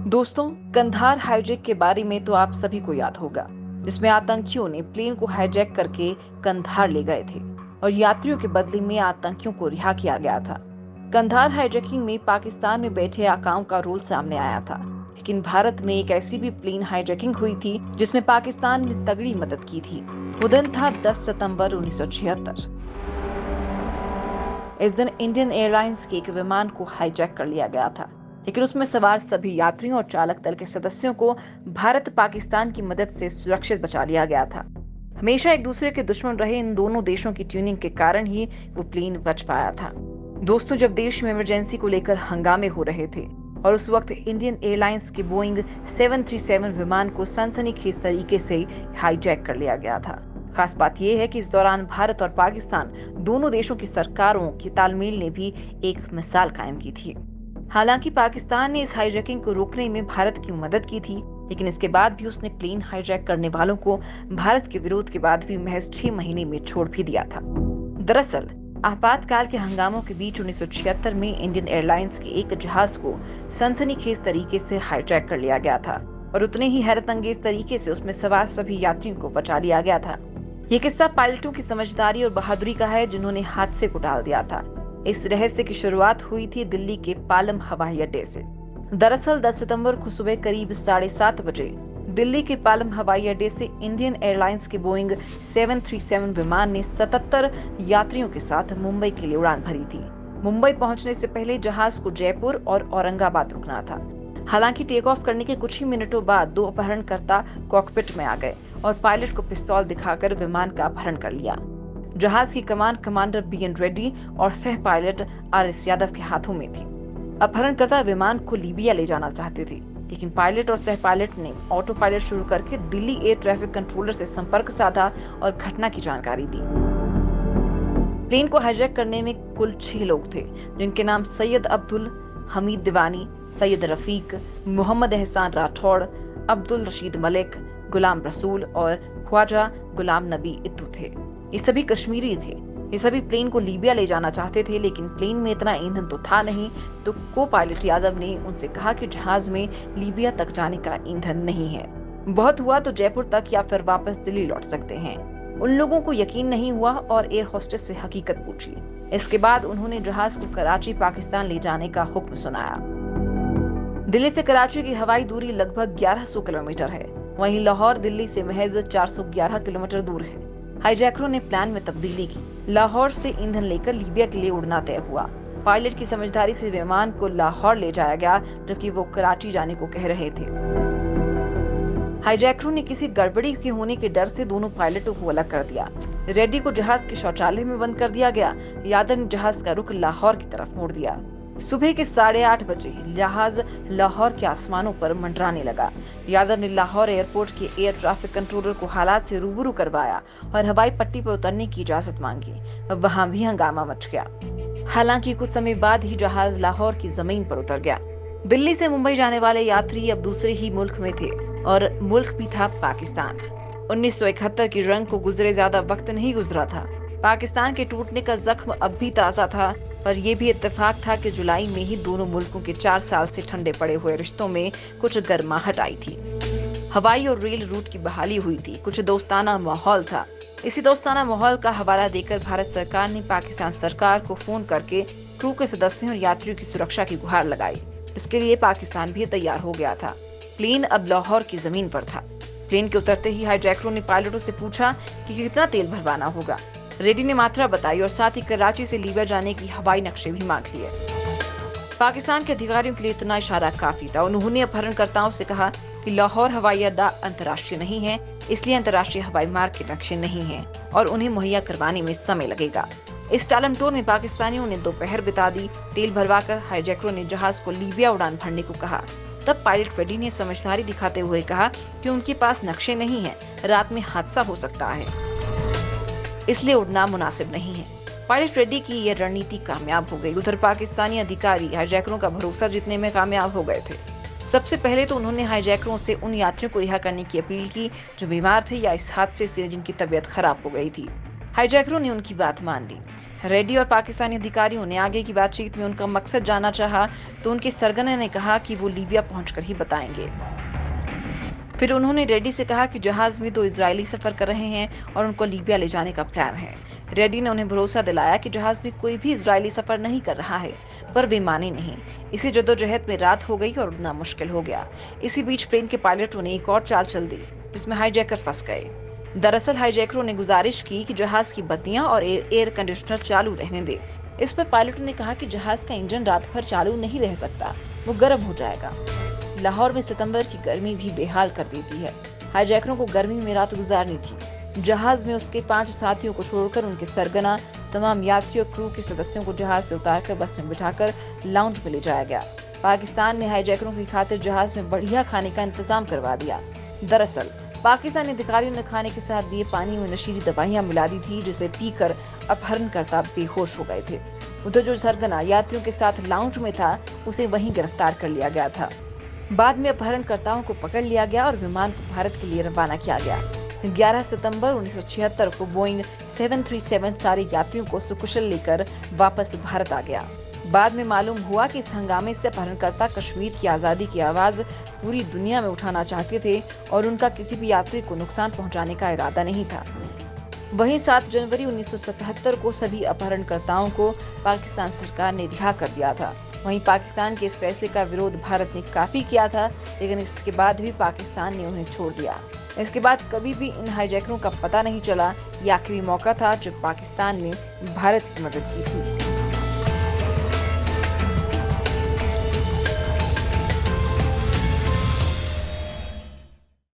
दोस्तों, कंधार हाईजैक के बारे में तो आप सभी को याद होगा, जिसमें आतंकियों ने प्लेन को हाईजैक करके कंधार ले गए थे और यात्रियों के बदले में आतंकियों को रिहा किया गया था। कंधार हाईजैकिंग में पाकिस्तान में बैठे आकाओं का रोल सामने आया था, लेकिन भारत में एक ऐसी भी प्लेन हाईजैकिंग हुई थी जिसमें पाकिस्तान ने तगड़ी मदद की थी। वो दिन था 10 सितंबर 1976। इस दिन इंडियन एयरलाइंस के एक विमान को हाईजैक कर लिया गया था, लेकिन उसमें सवार सभी यात्रियों और चालक दल के सदस्यों को भारत पाकिस्तान की मदद से सुरक्षित बचा लिया गया था। हमेशा एक दूसरे के दुश्मन रहे इन दोनों देशों की ट्यूनिंग के कारण ही वो प्लेन बच पाया था। दोस्तों, जब देश में इमरजेंसी को लेकर हंगामे हो रहे थे और उस वक्त इंडियन एयरलाइंस के बोइंग 737 विमान को सनसनीखेज तरीके से हाईजैक कर लिया गया था। खास बात यह है कि इस दौरान भारत और पाकिस्तान दोनों देशों की सरकारों के तालमेल ने भी एक मिसाल कायम की थी। हालांकि पाकिस्तान ने इस हाईजैकिंग को रोकने में भारत की मदद की थी, लेकिन इसके बाद भी उसने प्लेन हाईजैक करने वालों को भारत के विरोध के बाद भी महज 6 महीने में छोड़ भी दिया था। दरअसल आपातकाल के हंगामों के बीच 1976 में इंडियन एयरलाइंस के एक जहाज को सनसनीखेज तरीके से हाईजैक कर लिया गया था और उतने ही हैरत अंगेज तरीके से उसमें सवार सभी यात्रियों को बचा लिया गया था। ये किस्सा पायलटों की समझदारी और बहादुरी का है, जिन्होंने हादसे को टाल दिया था। इस रहस्य की शुरुआत हुई थी दिल्ली के पालम हवाई अड्डे से। दरअसल 10 सितंबर को सुबह करीब 7:30 बजे दिल्ली के पालम हवाई अड्डे से इंडियन एयरलाइंस के बोइंग 737 विमान ने 77 यात्रियों के साथ मुंबई के लिए उड़ान भरी थी। मुंबई पहुंचने से पहले जहाज को जयपुर और औरंगाबाद रुकना था। हालांकि टेक ऑफ करने के कुछ ही मिनटों बाद 2 अपहरणकर्ता कॉकपिट में आ गए और पायलट को पिस्तौल दिखाकर विमान का अपहरण कर लिया। जहाज की कमान कमांडर BN रेड्डी और सह पायलट RS यादव के हाथों में थी। अपहरणकर्ता विमान को लीबिया ले जाना चाहते थे, लेकिन पायलट और सह पायलट ने ऑटो पायलट शुरू करके दिल्ली एयर ट्रैफिक कंट्रोलर से संपर्क साधा और घटना की जानकारी दी। प्लेन को हाईजैक करने में कुल 6 लोग थे, जिनके नाम सैयद अब्दुल हमीद दीवानी, सैयद रफीक, मोहम्मद एहसान राठौड़, अब्दुल रशीद मलिक, गुलाम रसूल और ख्वाजा गुलाम नबी इत्तू थे। ये सभी कश्मीरी थे। ये सभी प्लेन को लीबिया ले जाना चाहते थे, लेकिन प्लेन में इतना ईंधन तो था नहीं, तो को पायलट यादव ने उनसे कहा कि जहाज में लीबिया तक जाने का ईंधन नहीं है। बहुत हुआ तो जयपुर तक या फिर वापस दिल्ली लौट सकते हैं। उन लोगों को यकीन नहीं हुआ और एयर होस्टेस से हकीकत पूछी। इसके बाद उन्होंने जहाज को कराची पाकिस्तान ले जाने का हुक्म सुनाया। दिल्ली से कराची की हवाई दूरी लगभग 1100 किलोमीटर है। वहीं लाहौर दिल्ली से महज 411 किलोमीटर दूर है। हाईजैकरों ने प्लान में तब्दीली की। लाहौर से ईंधन लेकर लीबिया के लिए उड़ना तय हुआ। पायलट की समझदारी से विमान को लाहौर ले जाया गया, जबकि वो कराची जाने को कह रहे थे। हाईजैकरों ने किसी गड़बड़ी के होने के डर से दोनों पायलटों को अलग कर दिया। रेड्डी को जहाज के शौचालय में बंद कर दिया गया। यादव ने जहाज का रुख लाहौर की तरफ मोड़ दिया। सुबह के 8:30 बजे जहाज लाहौर के आसमानों पर मंडराने लगा। यादव ने लाहौर एयरपोर्ट के एयर ट्रैफिक कंट्रोलर को हालात से रूबरू करवाया और हवाई पट्टी पर उतरने की इजाजत मांगी। वहां भी हंगामा मच गया। हालांकि कुछ समय बाद ही जहाज लाहौर की जमीन पर उतर गया। दिल्ली से मुंबई जाने वाले यात्री अब दूसरे ही मुल्क में थे और मुल्क भी था पाकिस्तान। 1971 की जंग को गुजरे ज्यादा वक्त नहीं गुजरा था। पाकिस्तान के टूटने का जख्म अब भी ताजा था, पर यह भी इत्तेफाक था कि जुलाई में ही दोनों मुल्कों के 4 साल से ठंडे पड़े हुए रिश्तों में कुछ गर्माहट आई थी। हवाई और रेल रूट की बहाली हुई थी। कुछ दोस्ताना माहौल था। इसी दोस्ताना माहौल का हवाला देकर भारत सरकार ने पाकिस्तान सरकार को फोन करके क्रू के सदस्यों और यात्रियों की सुरक्षा की गुहार लगाई। इसके लिए पाकिस्तान भी तैयार हो गया था। प्लेन अब लाहौर की जमीन पर था। प्लेन के उतरते ही हाईजैकरों ने पायलटों से पूछा कि कितना तेल भरवाना होगा। रेड्डी ने मात्रा बताई और साथ ही कराची से लीबिया जाने की हवाई नक्शे भी मांग लिए। पाकिस्तान के अधिकारियों के लिए इतना इशारा काफी था। उन्होंने अपहरणकर्ताओं से कहा कि लाहौर हवाई अड्डा अंतर्राष्ट्रीय नहीं है, इसलिए अंतर्राष्ट्रीय हवाई मार्ग के नक्शे नहीं हैं और उन्हें मुहैया करवाने में समय लगेगा। इस टालमटोल में पाकिस्तानियों ने दोपहर बिता दी। तेल भरवाकर हाईजैकरों ने जहाज को लीबिया उड़ान भरने को कहा। तब पायलट रेड्डी ने समझदारी दिखाते हुए कहा कि उनके पास नक्शे नहीं है, रात में हादसा हो सकता है, इसलिए उड़ना मुनासिब नहीं है। पायलट रेड्डी की यह रणनीति कामयाब हो गई। उधर पाकिस्तानी अधिकारी हाईजैकरों का भरोसा जीतने में कामयाब हो गए थे। सबसे पहले तो उन्होंने हाईजैकरों से उन यात्रियों को रिहा करने की अपील की जो बीमार थे या इस हादसे से जिनकी तबीयत खराब हो गई थी। हाईजैकरों ने उनकी बात मान ली। रेड्डी और पाकिस्तानी अधिकारियों ने आगे की बातचीत में उनका मकसद जानना चाहा तो उनके सरगना ने कहा कि वो लीबिया पहुंचकर ही बताएंगे। फिर उन्होंने रेड्डी से कहा कि जहाज में 2 इजरायली सफर कर रहे हैं और उनको लीबिया ले जाने का प्लान है। रेड्डी ने उन्हें भरोसा दिलाया कि जहाज में कोई भी इजरायली सफर नहीं कर रहा है, पर वे माने नहीं। इसी जद्दोजहद में रात हो गई और उड़ना मुश्किल हो गया। इसी बीच प्लेन के पायलटों ने एक और चाल चल दी, जिसमें हाईजैकर फंस गए। दरअसल हाईजैकरों ने गुजारिश की कि जहाज की बत्तियां और एयर कंडीशनर चालू रहने दे। इस पर पायलटों ने कहा कि जहाज का इंजन रात भर चालू नहीं रह सकता, वो गर्म हो जाएगा। लाहौर में सितंबर की गर्मी भी बेहाल कर देती है। हाईजैकरों को गर्मी में रात गुजारनी थी। जहाज में उसके 5 साथियों को छोड़कर उनके सरगना, तमाम यात्रियों, क्रू के सदस्यों को जहाज से उतारकर बस में बिठाकर लाउंज में ले जाया गया। पाकिस्तान ने हाईजैकरों की खातिर जहाज में बढ़िया खाने का इंतजाम करवा दिया। दरअसल पाकिस्तानी अधिकारियों ने खाने के साथ दिए पानी में नशीली दवाइयां मिला दी थी, जिसे पीकर अपहरणकर्ता बेहोश हो गए थे। उधर जो सरगना यात्रियों के साथ लाउंज में था, उसे वहीं गिरफ्तार कर लिया गया था। बाद में अपहरणकर्ताओं को पकड़ लिया गया और विमान को भारत के लिए रवाना किया गया। 11 सितंबर 1976 को बोइंग 737 सारे यात्रियों को सुकुशल लेकर वापस भारत आ गया। बाद में मालूम हुआ कि इस हंगामे से अपहरणकर्ता कश्मीर की आजादी की आवाज पूरी दुनिया में उठाना चाहते थे और उनका किसी भी यात्री को नुकसान पहुंचाने का इरादा नहीं था। वहीं 7 जनवरी 1977 को सभी अपहरणकर्ताओं को पाकिस्तान सरकार ने रिहा कर दिया था। वहीं पाकिस्तान के इस फैसले का विरोध भारत ने काफी किया था, लेकिन इसके बाद भी पाकिस्तान ने उन्हें छोड़ दिया। इसके बाद कभी भी इन हाईजैकरों का पता नहीं चला। ये आखिरी मौका था जब पाकिस्तान ने भारत की मदद की थी।